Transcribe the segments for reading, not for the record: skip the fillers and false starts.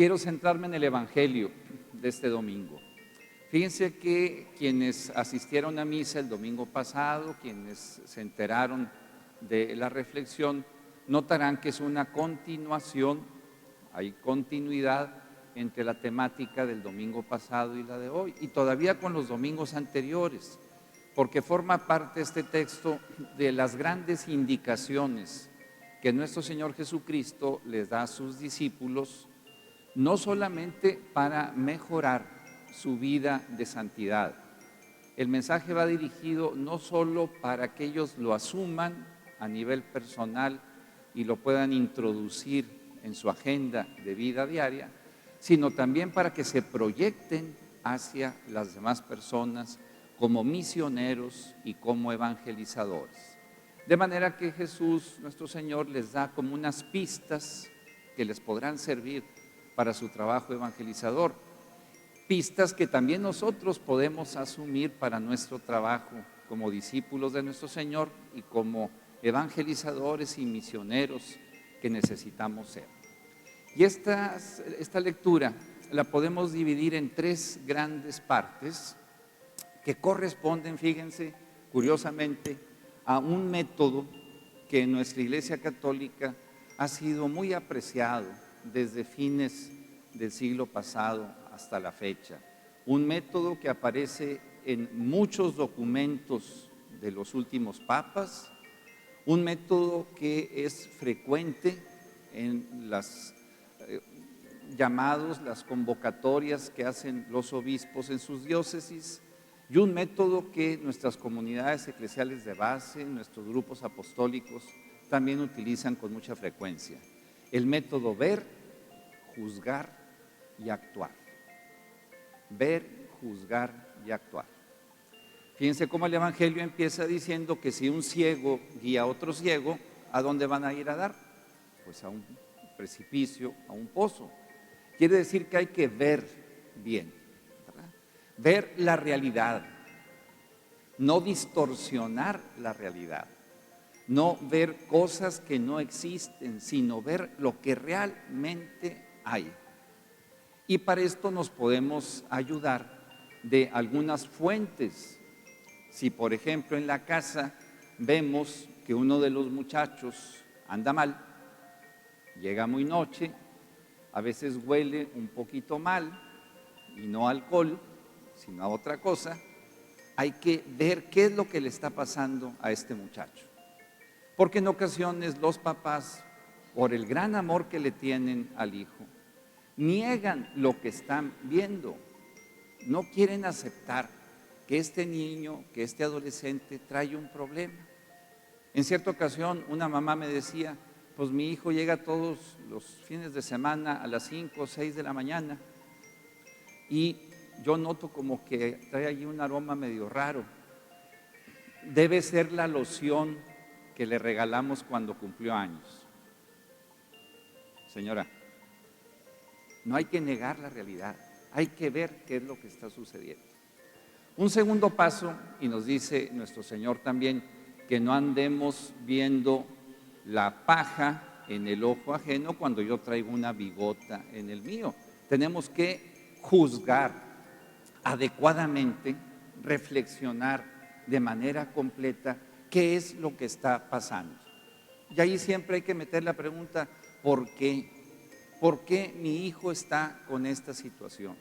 quiero centrarme en el Evangelio de este domingo. Fíjense que quienes asistieron a misa el domingo pasado, quienes se enteraron de la reflexión, notarán que es una continuación, hay continuidad entre la temática del domingo pasado y la de hoy, y todavía con los domingos anteriores, porque forma parte este texto de las grandes indicaciones que nuestro Señor Jesucristo les da a sus discípulos, no solamente para mejorar su vida de santidad. El mensaje va dirigido no solo para que ellos lo asuman a nivel personal y lo puedan introducir en su agenda de vida diaria, sino también para que se proyecten hacia las demás personas como misioneros y como evangelizadores. De manera que Jesús, nuestro Señor, les da como unas pistas que les podrán servir para su trabajo evangelizador, pistas que también nosotros podemos asumir para nuestro trabajo como discípulos de nuestro Señor y como evangelizadores y misioneros que necesitamos ser. Y esta lectura la podemos dividir en tres grandes partes que corresponden, fíjense, curiosamente, a un método que en nuestra Iglesia Católica ha sido muy apreciado desde fines del siglo pasado hasta la fecha. Un método que aparece en muchos documentos de los últimos papas, un método que es frecuente en las llamados, las convocatorias que hacen los obispos en sus diócesis, y un método que nuestras comunidades eclesiales de base, nuestros grupos apostólicos también utilizan con mucha frecuencia. El método ver, juzgar y actuar. Ver, juzgar y actuar. Fíjense cómo el Evangelio empieza diciendo que si un ciego guía a otro ciego, ¿a dónde van a ir a dar? Pues a un precipicio, a un pozo. Quiere decir que hay que ver bien, ¿verdad? Ver la realidad, no distorsionar la realidad, no ver cosas que no existen, sino ver lo que realmente hay. Y para esto nos podemos ayudar de algunas fuentes. Si, por ejemplo, en la casa vemos que uno de los muchachos anda mal, llega muy noche, a veces huele un poquito mal, y no a alcohol, sino a otra cosa, hay que ver qué es lo que le está pasando a este muchacho. Porque en ocasiones los papás, por el gran amor que le tienen al hijo, niegan lo que están viendo, no quieren aceptar que este niño, que este adolescente trae un problema. En cierta ocasión una mamá me decía, pues mi hijo llega todos los fines de semana a las 5 o 6 de la mañana y yo noto como que trae allí un aroma medio raro. Debe ser la loción que le regalamos cuando cumplió años. Señora, no hay que negar la realidad, hay que ver qué es lo que está sucediendo. Un segundo paso, y nos dice nuestro Señor también, que no andemos viendo la paja en el ojo ajeno cuando yo traigo una bigota en el mío. Tenemos que juzgar adecuadamente, reflexionar de manera completa qué es lo que está pasando. Y ahí siempre hay que meter la pregunta, ¿por qué? ¿Por qué mi hijo está con esta situación?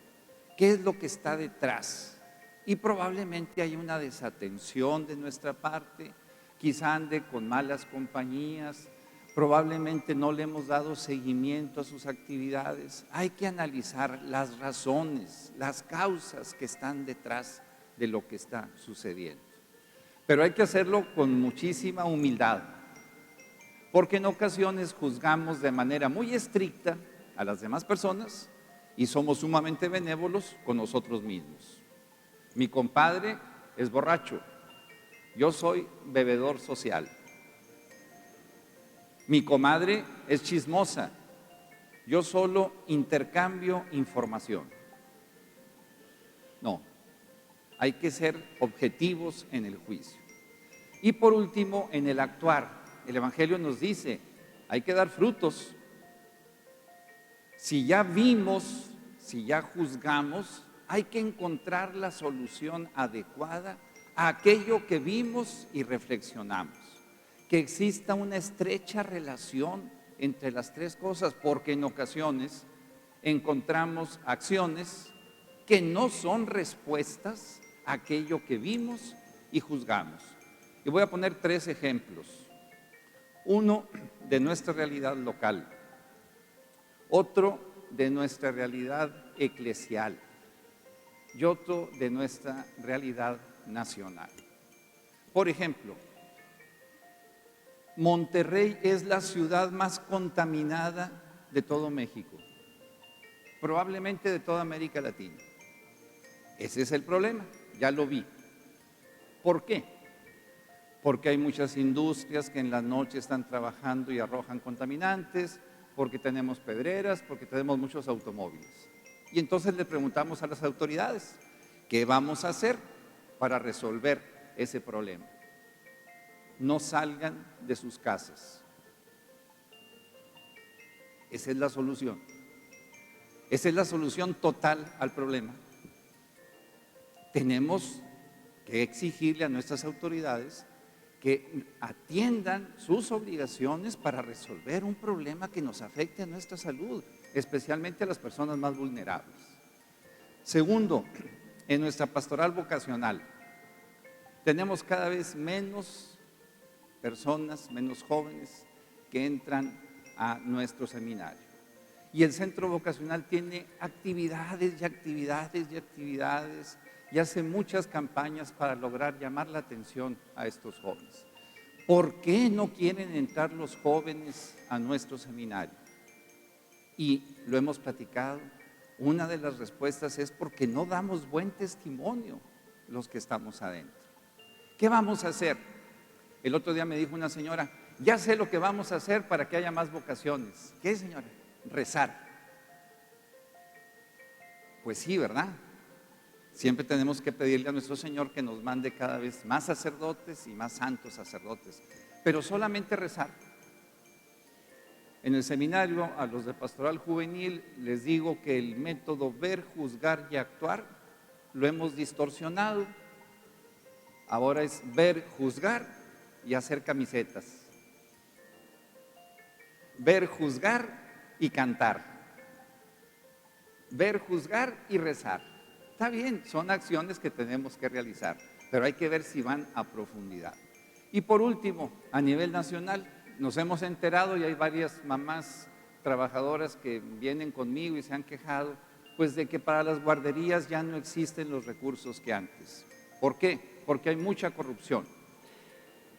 ¿Qué es lo que está detrás? Y probablemente hay una desatención de nuestra parte, quizá ande con malas compañías, probablemente no le hemos dado seguimiento a sus actividades. Hay que analizar las razones, las causas que están detrás de lo que está sucediendo. Pero hay que hacerlo con muchísima humildad, porque en ocasiones juzgamos de manera muy estricta a las demás personas y somos sumamente benévolos con nosotros mismos. Mi compadre es borracho, yo soy bebedor social. Mi comadre es chismosa, yo solo intercambio información. No, hay que ser objetivos en el juicio. Y por último, en el actuar, el Evangelio nos dice, hay que dar frutos. Si ya vimos, si ya juzgamos, hay que encontrar la solución adecuada a aquello que vimos y reflexionamos. Que exista una estrecha relación entre las tres cosas, porque en ocasiones encontramos acciones que no son respuestas a aquello que vimos y juzgamos. Y voy a poner 3 ejemplos. Uno de nuestra realidad local, otro de nuestra realidad eclesial y otro de nuestra realidad nacional. Por ejemplo, Monterrey es la ciudad más contaminada de todo México, probablemente de toda América Latina. Ese es el problema, ya lo vi. ¿Por qué? Porque hay muchas industrias que en la noche están trabajando y arrojan contaminantes, porque tenemos pedreras, porque tenemos muchos automóviles. Y entonces le preguntamos a las autoridades, ¿qué vamos a hacer para resolver ese problema? No salgan de sus casas. Esa es la solución. Esa es la solución total al problema. Tenemos que exigirle a nuestras autoridades que atiendan sus obligaciones para resolver un problema que nos afecte a nuestra salud, especialmente a las personas más vulnerables. Segundo, en nuestra pastoral vocacional, tenemos cada vez menos personas, menos jóvenes que entran a nuestro seminario. Y el centro vocacional tiene actividades y actividades y actividades y hace muchas campañas para lograr llamar la atención a estos jóvenes. ¿Por qué no quieren entrar los jóvenes a nuestro seminario? Y lo hemos platicado. Una de las respuestas es porque no damos buen testimonio los que estamos adentro. ¿Qué vamos a hacer? El otro día me dijo una señora, ya sé lo que vamos a hacer para que haya más vocaciones. ¿Qué, señora? Rezar. Pues sí, ¿verdad? Siempre tenemos que pedirle a nuestro Señor que nos mande cada vez más sacerdotes y más santos sacerdotes, pero solamente rezar. En el seminario, a los de Pastoral Juvenil, les digo que el método ver, juzgar y actuar lo hemos distorsionado. Ahora es ver, juzgar y hacer camisetas. Ver, juzgar y cantar. Ver, juzgar y rezar. Está bien, son acciones que tenemos que realizar, pero hay que ver si van a profundidad. Y por último, a nivel nacional, nos hemos enterado y hay varias mamás trabajadoras que vienen conmigo y se han quejado, pues de que para las guarderías ya no existen los recursos que antes. ¿Por qué? Porque hay mucha corrupción.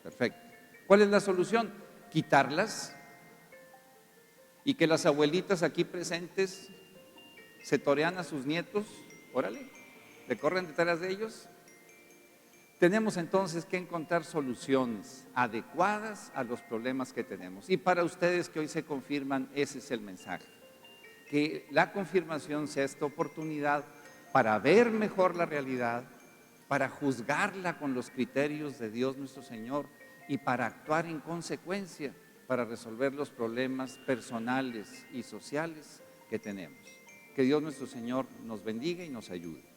Perfecto. ¿Cuál es la solución? Quitarlas y que las abuelitas aquí presentes se torean a sus nietos, órale, le corren detrás de ellos. Tenemos entonces que encontrar soluciones adecuadas a los problemas que tenemos. Y para ustedes que hoy se confirman, ese es el mensaje. Que la confirmación sea esta oportunidad para ver mejor la realidad, para juzgarla con los criterios de Dios nuestro Señor y para actuar en consecuencia, para resolver los problemas personales y sociales que tenemos. Que Dios nuestro Señor nos bendiga y nos ayude.